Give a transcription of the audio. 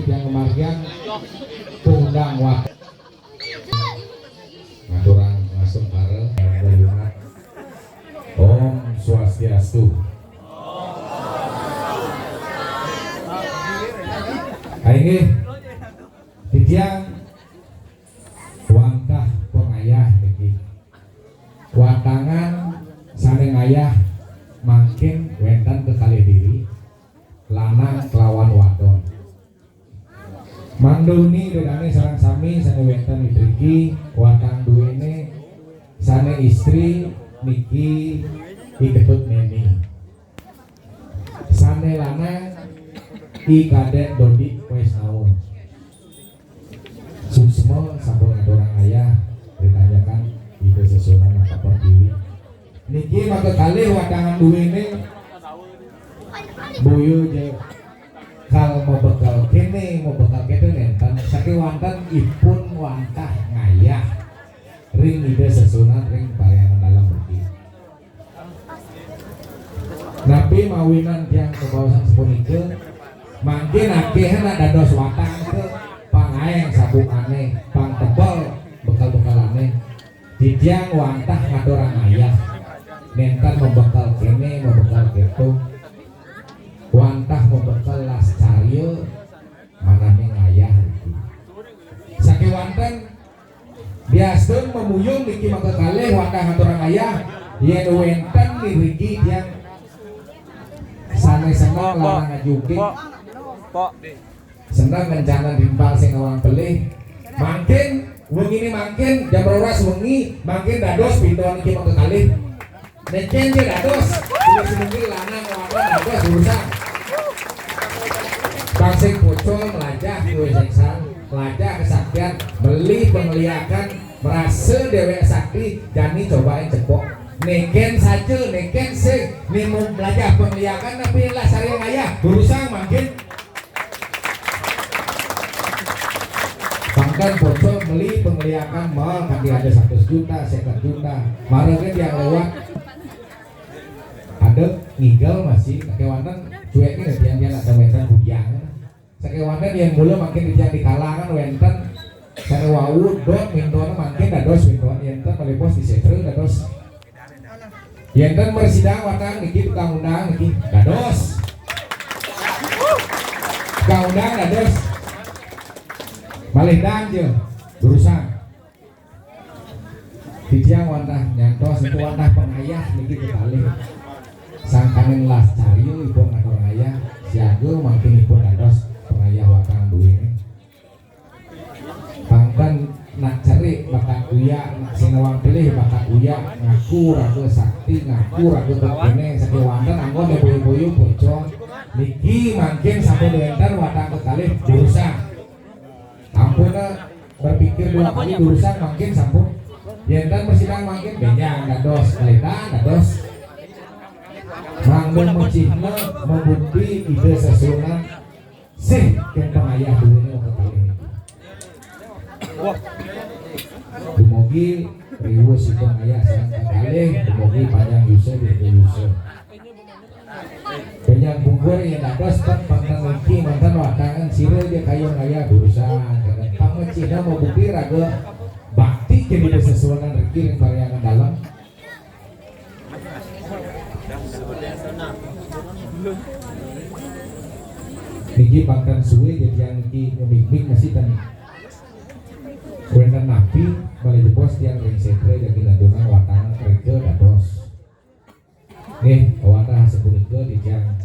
yang kemargian pundang waktu ngaturang langsung bareng Om Swastiastu. Ini titiang wantah pengayah niki watangan saneng ayah makin wentan ke kali diri lanang kelawan wadon manduni dedane sarang sami sane wentan itriki watang duwene sane istri niki iketut neni sane lanang i kadek dodi wes naon suksma sampun ngadorang ayah ditanyakan ide sesunan apa pertiwi niki maka kali wadangan duwene buyu je kal mau bekal kene nenten saking wanten ipun wantah ngayah ring ide sesunan ring bayangan dalam bukti nabi mawinan tiang kebawasan sepunike mangkin akehan ada dos watang ke pangayang sabuk aneh pang tebal bekal-bekal aneh titiang wantah ngadorang ayah nenten membekal kene membekal ketu wantah membekal las caryo manane ngayah saking wanten biasun memuyung niki maka kalih wantah ngadorang ayah yen wenten niki tiang sane-sane larang ngajuki senang rencana rimpal sing awang beli makin wengi ini makin jam 12 wengi makin dados pintuan iki mangke kalih necen dia dados mungkin lanang wadon dados urusan bangsing bocor melajah duwe sengsang melajah kesaktian beli pengeliakan merasa dewek sakti jani cobain cepok neken saja neken sing nimum belajar pengeliakan tapi lah saya ngayah urusan makin bahkan bocor beli pengeliakan mal kan ada 100 juta 50 juta marahnya yang lewat ada ngigel masih kewantan cueknya yang dia ada wenten budiang sakewantan yang mulu makin dia di kalangan wenten saya wau dot mintuan makin dados mintuan yenten melipos di setru dados yenten bersidang watang niki tukang undang niki dados tukang undang dados malih je urusan titiang wantah nyantos itu wantah pengayah niki kekalih sangkanen las caryo ipun ngador ayah siaga makin ipun dados pengayah watang duwene pangkan nak cari bakal uya nak sinawang pilih bakal uya ngaku ragu sakti ngaku ragu tekene saking wanten anggon ya boyo-boyo bocor niki makin sampun wenten watang kekalih urusan ampuna berpikir dua kali urusan makin sampun yentan bersidang makin benyang dados kalitan dados manggung mencihna membukti ide sesunan sih yang pengayah dunia ke kali ini dumugi riwus si pengayah sareng kakalih dumugi panjang yusuf di yusuf penyang bungkur yang dados pangkan lagi mantan watangan sire dia kayu ngayah urusan pangecina mau bukti raga bakti jadi sesuatu rezeki yang variangan dalam niki pangkan suwe jadi yang niki ngemik-mik masih kan kuentan nabi balik bos tiang ring sekre jadi naduna watangan kerja dados nih watah sepunika di tiang